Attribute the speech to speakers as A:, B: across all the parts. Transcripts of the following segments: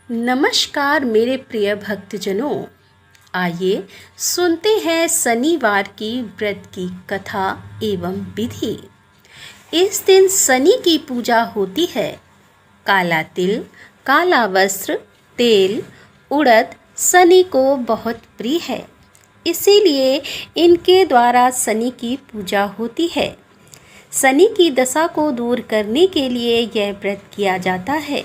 A: नमस्कार मेरे प्रिय भक्तजनों। आइए सुनते हैं शनिवार की व्रत की कथा एवं विधि। इस दिन शनि की पूजा होती है। काला तिल, काला वस्त्र, तेल, उड़द शनि को बहुत प्रिय है, इसीलिए इनके द्वारा शनि की पूजा होती है। शनि की दशा को दूर करने के लिए यह व्रत किया जाता है।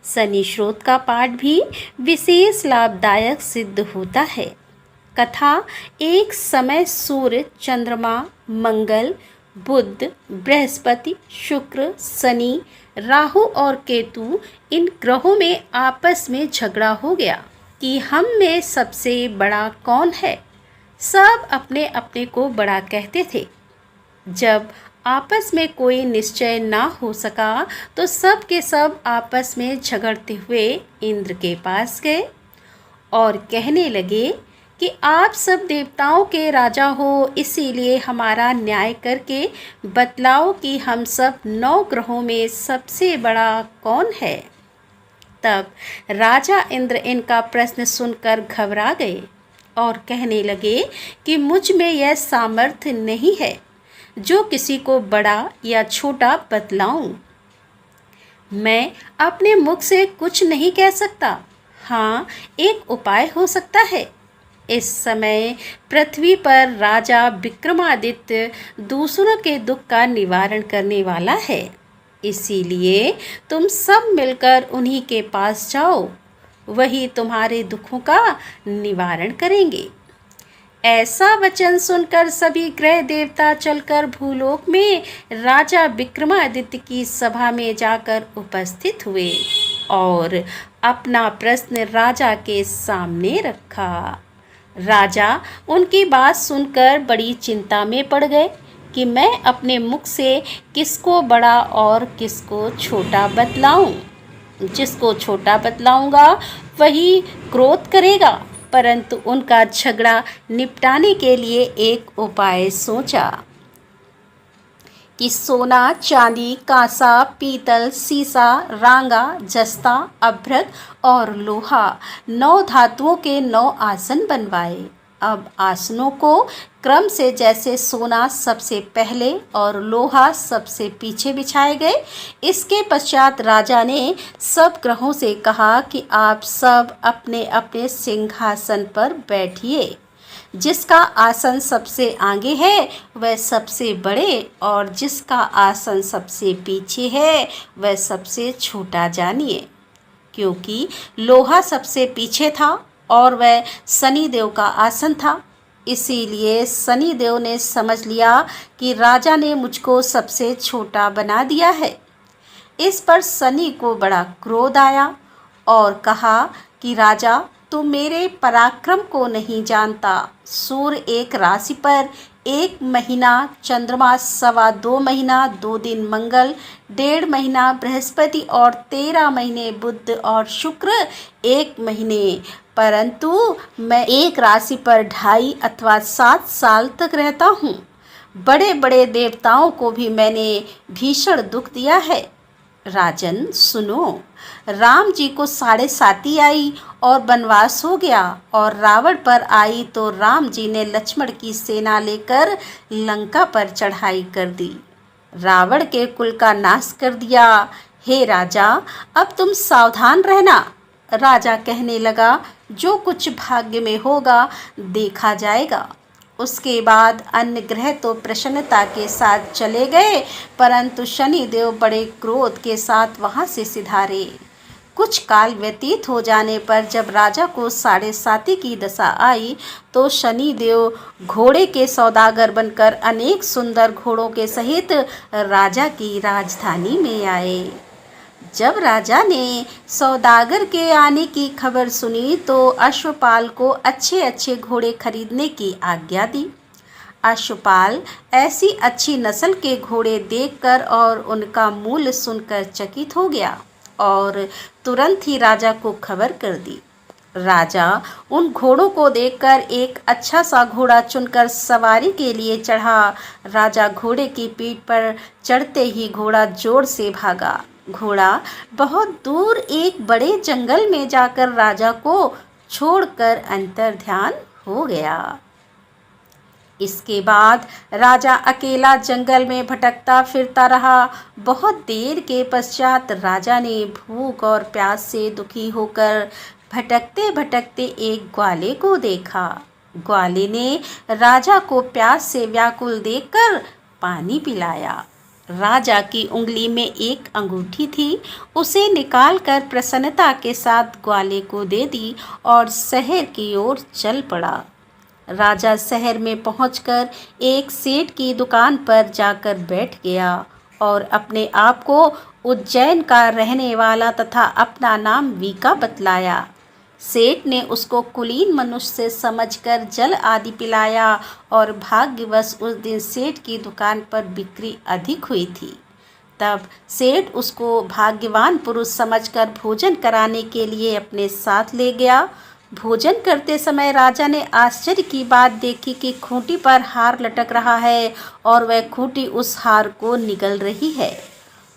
A: शनि स्रोत का पाठ भी विशेष लाभदायक सिद्ध होता है। कथा एक समय सूर्य, चंद्रमा, मंगल, बुध, बृहस्पति, शुक्र, शनि, राहु और केतु इन ग्रहों में आपस में झगड़ा हो गया कि हम में सबसे बड़ा कौन है। सब अपने अपने को बड़ा कहते थे। जब आपस में कोई निश्चय ना हो सका तो सब के सब आपस में झगड़ते हुए इंद्र के पास गए और कहने लगे कि आप सब देवताओं के राजा हो, इसीलिए हमारा न्याय करके बतलाओ कि हम सब 9 ग्रहों में सबसे बड़ा कौन है। तब राजा इंद्र इनका प्रश्न सुनकर घबरा गए और कहने लगे कि मुझ में यह सामर्थ्य नहीं है जो किसी को बड़ा या छोटा बतलाऊं। मैं अपने मुख से कुछ नहीं कह सकता। हाँ, एक उपाय हो सकता है। इस समय पृथ्वी पर राजा विक्रमादित्य दूसरों के दुख का निवारण करने वाला है, इसीलिए तुम सब मिलकर उन्हीं के पास जाओ, वही तुम्हारे दुखों का निवारण करेंगे। ऐसा वचन सुनकर सभी ग्रह देवता चलकर भूलोक में राजा विक्रमादित्य की सभा में जाकर उपस्थित हुए और अपना प्रश्न राजा के सामने रखा। राजा उनकी बात सुनकर बड़ी चिंता में पड़ गए कि मैं अपने मुख से किसको बड़ा और किसको छोटा बतलाऊं। जिसको छोटा बतलाऊंगा वही क्रोध करेगा, परंतु उनका झगड़ा निपटाने के लिए एक उपाय सोचा कि सोना, चांदी, कांसा, पीतल, सीसा, रांगा, जस्ता, अभ्रक और लोहा 9 धातुओं के 9 आसन बनवाए। अब आसनों को क्रम से जैसे सोना सबसे पहले और लोहा सबसे पीछे बिछाए गए। इसके पश्चात राजा ने सब ग्रहों से कहा कि आप सब अपने अपने सिंहासन पर बैठिए। जिसका आसन सबसे आगे है वह सबसे बड़े और जिसका आसन सबसे पीछे है वह सबसे छोटा जानिए। क्योंकि लोहा सबसे पीछे था और वह शनिदेव का आसन था, इसीलिए शनिदेव ने समझ लिया कि राजा ने मुझको सबसे छोटा बना दिया है। इस पर शनि को बड़ा क्रोध आया और कहा कि राजा, तू मेरे पराक्रम को नहीं जानता। सूर्य एक राशि पर 1 महीना, चंद्रमा 2.25 महीना 2 दिन मंगल, 1.5 महीना बृहस्पति और 13 महीने बुध और शुक्र 1 महीने, परंतु मैं एक राशि पर 2.5 अथवा 7 साल तक रहता हूँ। बड़े बड़े देवताओं को भी मैंने भीषण दुख दिया है। राजन सुनो, राम जी को 7.5 आई और वनवास हो गया और रावण पर आई तो राम जी ने लक्ष्मण की सेना लेकर लंका पर चढ़ाई कर दी, रावण के कुल का नाश कर दिया। हे राजा, अब तुम सावधान रहना। राजा कहने लगा, जो कुछ भाग्य में होगा देखा जाएगा। उसके बाद अन्य ग्रह तो प्रसन्नता के साथ चले गए, परंतु शनिदेव बड़े क्रोध के साथ वहां से सिधारे। कुछ काल व्यतीत हो जाने पर जब राजा को 7.5 की दशा आई तो शनिदेव घोड़े के सौदागर बनकर अनेक सुंदर घोड़ों के सहित राजा की राजधानी में आए। जब राजा ने सौदागर के आने की खबर सुनी तो अश्वपाल को अच्छे अच्छे घोड़े खरीदने की आज्ञा दी। अश्वपाल ऐसी अच्छी नस्ल के घोड़े देखकर और उनका मूल्य सुनकर चकित हो गया और तुरंत ही राजा को खबर कर दी। राजा उन घोड़ों को देखकर एक अच्छा सा घोड़ा चुनकर सवारी के लिए चढ़ा। राजा घोड़े की पीठ पर चढ़ते ही घोड़ा जोर से भागा घोड़ा बहुत दूर एक बड़े जंगल में जाकर राजा को छोड़कर अंतर्ध्यान हो गया। इसके बाद राजा अकेला जंगल में भटकता फिरता रहा। बहुत देर के पश्चात राजा ने भूख और प्यास से दुखी होकर भटकते भटकते एक ग्वाले को देखा। ग्वाले ने राजा को प्यास से व्याकुल देखकर पानी पिलाया। राजा की उंगली में एक अंगूठी थी, उसे निकालकर प्रसन्नता के साथ ग्वाले को दे दी और शहर की ओर चल पड़ा। राजा शहर में पहुंचकर एक सेठ की दुकान पर जाकर बैठ गया और अपने आप को उज्जैन का रहने वाला तथा अपना नाम वीका बतलाया। सेठ ने उसको कुलीन मनुष्य समझकर जल आदि पिलाया और भाग्यवश उस दिन सेठ की दुकान पर बिक्री अधिक हुई थी। तब सेठ उसको भाग्यवान पुरुष समझकर भोजन कराने के लिए अपने साथ ले गया। भोजन करते समय राजा ने आश्चर्य की बात देखी कि खूंटी पर हार लटक रहा है और वह खूंटी उस हार को निगल रही है।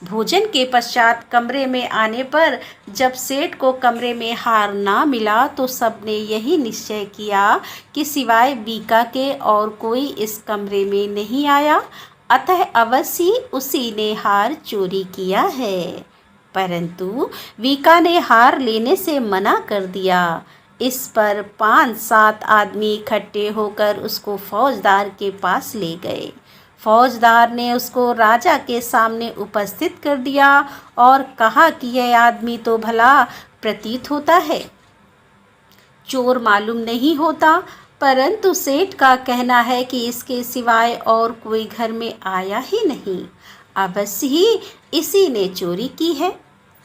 A: भोजन के पश्चात कमरे में आने पर जब सेठ को कमरे में हार ना मिला तो सबने यही निश्चय किया कि सिवाय वीका के और कोई इस कमरे में नहीं आया, अतः अवश्य उसी ने हार चोरी किया है। परंतु वीका ने हार लेने से मना कर दिया। इस पर 5-7 आदमी इकट्ठे होकर उसको फौजदार के पास ले गए। फौजदार ने उसको राजा के सामने उपस्थित कर दिया और कहा कि यह आदमी तो भला प्रतीत होता है, चोर मालूम नहीं होता, परंतु सेठ का कहना है कि इसके सिवाय और कोई घर में आया ही नहीं, अवश्य ही इसी ने चोरी की है।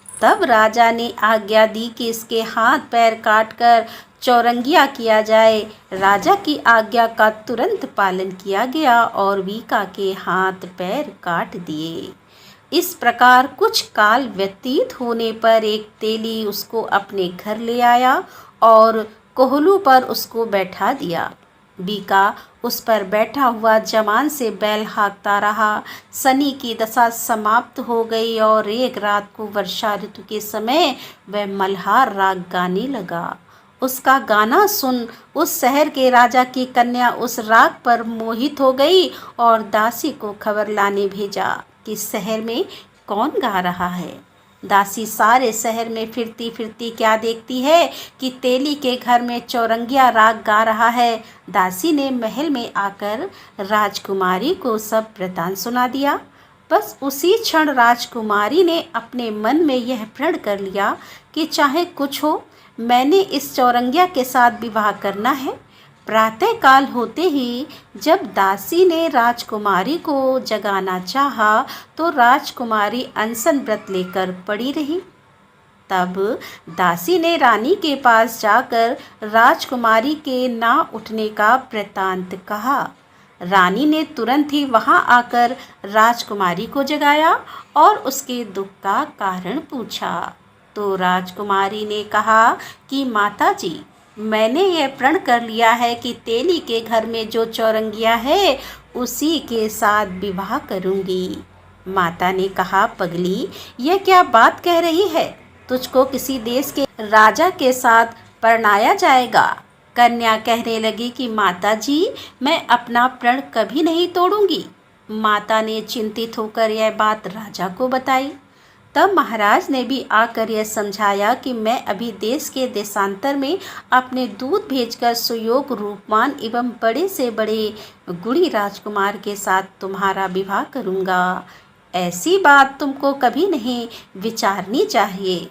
A: तब राजा ने आज्ञा दी कि इसके हाथ पैर काटकर चौरंगिया किया जाए। राजा की आज्ञा का तुरंत पालन किया गया और वीका के हाथ पैर काट दिए। इस प्रकार कुछ काल व्यतीत होने पर एक तेली उसको अपने घर ले आया और कोहलू पर उसको बैठा दिया। वीका उस पर बैठा हुआ जमान से बैल हाँकता रहा। शनि की दशा समाप्त हो गई और एक रात को वर्षा ऋतु के समय वह मल्हार राग गाने लगा। उसका गाना सुन उस शहर के राजा की कन्या उस राग पर मोहित हो गई और दासी को खबर लाने भेजा कि शहर में कौन गा रहा है। दासी सारे शहर में फिरती फिरती क्या देखती है कि तेली के घर में चौरंगिया राग गा रहा है। दासी ने महल में आकर राजकुमारी को सब वृतांत सुना दिया। बस उसी क्षण राजकुमारी ने अपने मन में यह प्रण कर लिया कि चाहे कुछ हो, मैंने इस चौरंगिया के साथ विवाह करना है। प्रातःकाल होते ही जब दासी ने राजकुमारी को जगाना चाहा तो राजकुमारी अनशन व्रत लेकर पड़ी रही। तब दासी ने रानी के पास जाकर राजकुमारी के ना उठने का वृत्तांत कहा। रानी ने तुरंत ही वहां आकर राजकुमारी को जगाया और उसके दुख का कारण पूछा। तो राजकुमारी ने कहा कि माताजी, मैंने यह प्रण कर लिया है कि तेली के घर में जो चौरंगिया है उसी के साथ विवाह करूंगी। माता ने कहा, पगली, यह क्या बात कह रही है? तुझको किसी देश के राजा के साथ परणाया जाएगा। कन्या कहने लगी कि माताजी, मैं अपना प्रण कभी नहीं तोड़ूंगी। माता ने चिंतित होकर यह बात राजा को बताई। तब महाराज ने भी आकर यह समझाया कि मैं अभी देश के देशांतर में अपने दूत भेजकर सुयोग रूपवान एवं बड़े से बड़े गुणी राजकुमार के साथ तुम्हारा विवाह करूँगा। ऐसी बात तुमको कभी नहीं विचारनी चाहिए।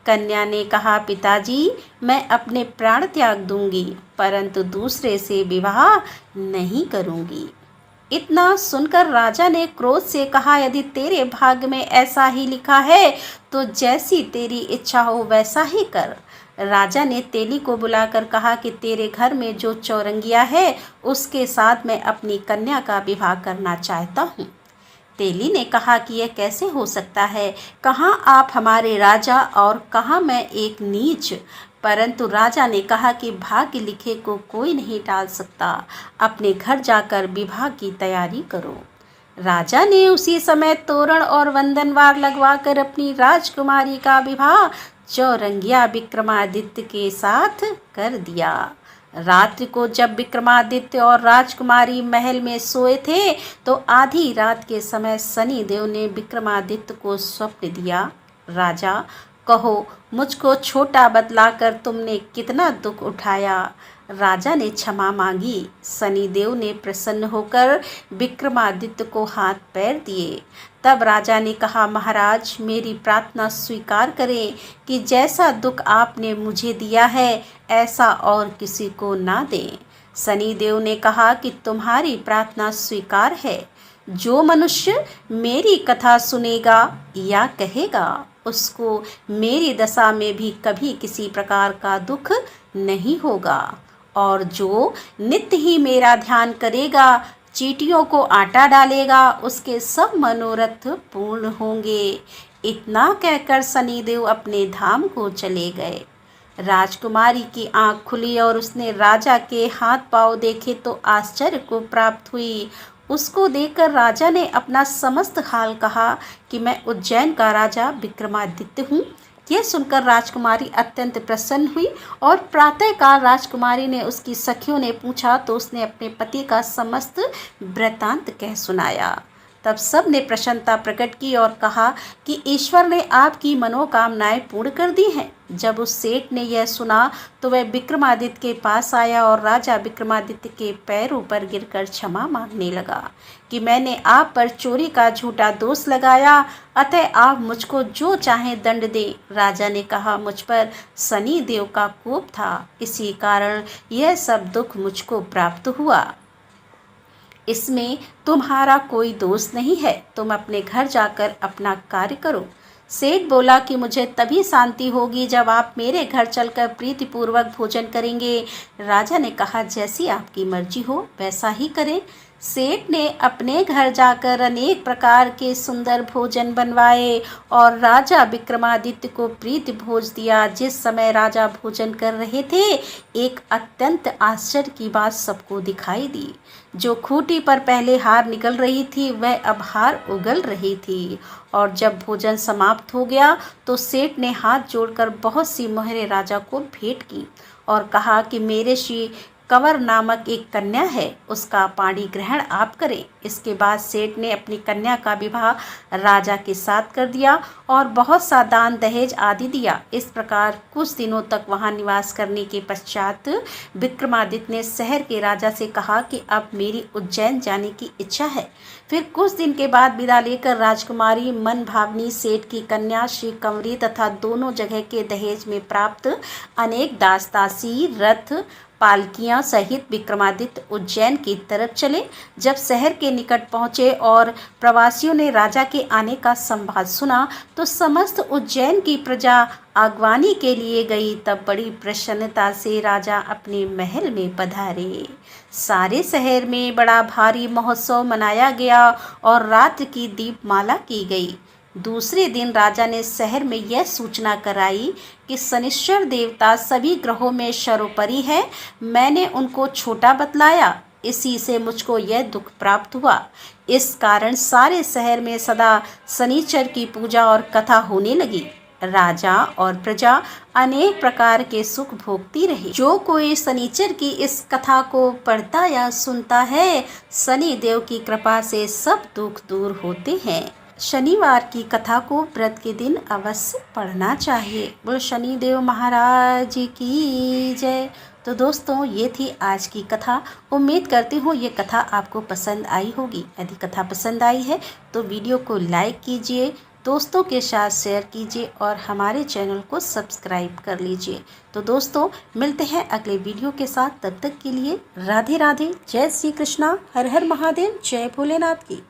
A: कन्या ने कहा, पिताजी, मैं अपने प्राण त्याग दूंगी, परंतु दूसरे से विवाह नहीं करूंगी। इतना सुनकर राजा ने क्रोध से कहा, यदि तेरे भाग्य में ऐसा ही लिखा है तो जैसी तेरी इच्छा हो वैसा ही कर। राजा ने तेली को बुलाकर कहा कि तेरे घर में जो चौरंगिया है उसके साथ मैं अपनी कन्या का विवाह करना चाहता हूँ। तेली ने कहा कि यह कैसे हो सकता है? कहाँ आप हमारे राजा और कहाँ मैं एक नीच। परंतु राजा ने कहा कि भाग्य लिखे को कोई नहीं टाल सकता। अपने घर जाकर विवाह की तैयारी करो। राजा ने उसी समय तोरण और वंदनवार लगवाकर अपनी राजकुमारी का विवाह चौरंगिया विक्रमादित्य के साथ कर दिया। रात्रि को जब विक्रमादित्य और राजकुमारी महल में सोए थे तो आधी रात के समय शनिदेव ने विक्रमादित्य को स्वप्न दिया। राजा, कहो, मुझको छोटा बतलाकर तुमने कितना दुख उठाया। राजा ने क्षमा मांगी। शनिदेव ने प्रसन्न होकर विक्रमादित्य को हाथ पैर दिए। तब राजा ने कहा, महाराज, मेरी प्रार्थना स्वीकार करें कि जैसा दुख आपने मुझे दिया है ऐसा और किसी को ना दें। शनिदेव ने कहा कि तुम्हारी प्रार्थना स्वीकार है। जो मनुष्य मेरी कथा सुनेगा या कहेगा उसको मेरी दशा में भी कभी किसी प्रकार का दुख नहीं होगा, और जो नित्य ही मेरा ध्यान करेगा, चींटियों को आटा डालेगा, उसके सब मनोरथ पूर्ण होंगे। इतना कहकर शनिदेव अपने धाम को चले गए। राजकुमारी की आंख खुली और उसने राजा के हाथ पांव देखे तो आश्चर्य को प्राप्त हुई। उसको देखकर राजा ने अपना समस्त हाल कहा कि मैं उज्जैन का राजा विक्रमादित्य हूँ। यह सुनकर राजकुमारी अत्यंत प्रसन्न हुई और प्रातःकाल राजकुमारी ने उसकी सखियों ने पूछा तो उसने अपने पति का समस्त वृत्तांत कह सुनाया। तब सब ने प्रसन्नता प्रकट की और कहा कि ईश्वर ने आपकी मनोकामनाएं पूर्ण कर दी हैं। जब उस सेठ ने यह सुना तो वह विक्रमादित्य के पास आया और राजा विक्रमादित्य के पैरों पर गिरकर क्षमा मांगने लगा कि मैंने आप पर चोरी का झूठा दोष लगाया, अतः आप मुझको जो चाहें दंड दें। राजा ने कहा, मुझ पर शनि देव का कोप था, इसी कारण यह सब दुख मुझको प्राप्त हुआ। इसमें तुम्हारा कोई दोष नहीं है। तुम अपने घर जाकर अपना कार्य करो। सेठ बोला कि मुझे तभी शांति होगी जब आप मेरे घर चलकर प्रीतिपूर्वक भोजन करेंगे। राजा ने कहा, जैसी आपकी मर्जी हो वैसा ही करें। सेठ ने अपने घर जाकर अनेक प्रकार के सुंदर भोजन बनवाए और राजा विक्रमादित्य को प्रीति भोज दिया। जिस समय राजा भोजन कर रहे थे, एक अत्यंत आश्चर्य की बात सबको दिखाई दी। जो खूंटी पर पहले हार निकल रही थी वह अब हार उगल रही थी। और जब भोजन समाप्त हो गया तो सेठ ने हाथ जोड़कर बहुत सी मोहरें राजा को भेंट की और कहा कि मेरे श्री कंवर नामक एक कन्या है, उसका पाणी ग्रहण आप करें। इसके बाद सेठ ने अपनी कन्या का विवाह राजा के साथ कर दिया और बहुत सा दान दहेज आदि दिया। इस प्रकार कुछ दिनों तक वहां निवास करने के पश्चात विक्रमादित्य ने शहर के राजा से कहा कि अब मेरी उज्जैन जाने की इच्छा है। फिर कुछ दिन के बाद विदा लेकर राजकुमारी मन भावनी सेठ की कन्या श्री कंवरी तथा दोनों जगह के दहेज में प्राप्त अनेक दास दासी, रथ, पालकियां सहित विक्रमादित्य उज्जैन की तरफ चले। जब शहर के निकट पहुंचे और प्रवासियों ने राजा के आने का संवाद सुना तो समस्त उज्जैन की प्रजा आगवानी के लिए गई। तब बड़ी प्रसन्नता से राजा अपने महल में पधारे। सारे शहर में बड़ा भारी महोत्सव मनाया गया और रात्रि की दीपमाला की गई। दूसरे दिन राजा ने शहर में यह सूचना कराई कि शनिश्चर देवता सभी ग्रहों में सर्वोपरि है। मैंने उनको छोटा बतलाया, इसी से मुझको यह दुख प्राप्त हुआ। इस कारण सारे शहर में सदा शनिचर की पूजा और कथा होने लगी। राजा और प्रजा अनेक प्रकार के सुख भोगती रही। जो कोई शनिचर की इस कथा को पढ़ता या सुनता है, शनि देव की कृपा से सब दुख दूर होते हैं। शनिवार की कथा को व्रत के दिन अवश्य पढ़ना चाहिए। बोल शनिदेव महाराज की जय। तो दोस्तों, ये थी आज की कथा। उम्मीद करती हूँ ये कथा आपको पसंद आई होगी। यदि कथा पसंद आई है तो वीडियो को लाइक कीजिए, दोस्तों के साथ शेयर कीजिए और हमारे चैनल को सब्सक्राइब कर लीजिए। तो दोस्तों, मिलते हैं अगले वीडियो के साथ। तब तक के लिए राधे राधे, जय श्री कृष्णा, हर हर महादेव, जय भोलेनाथ की।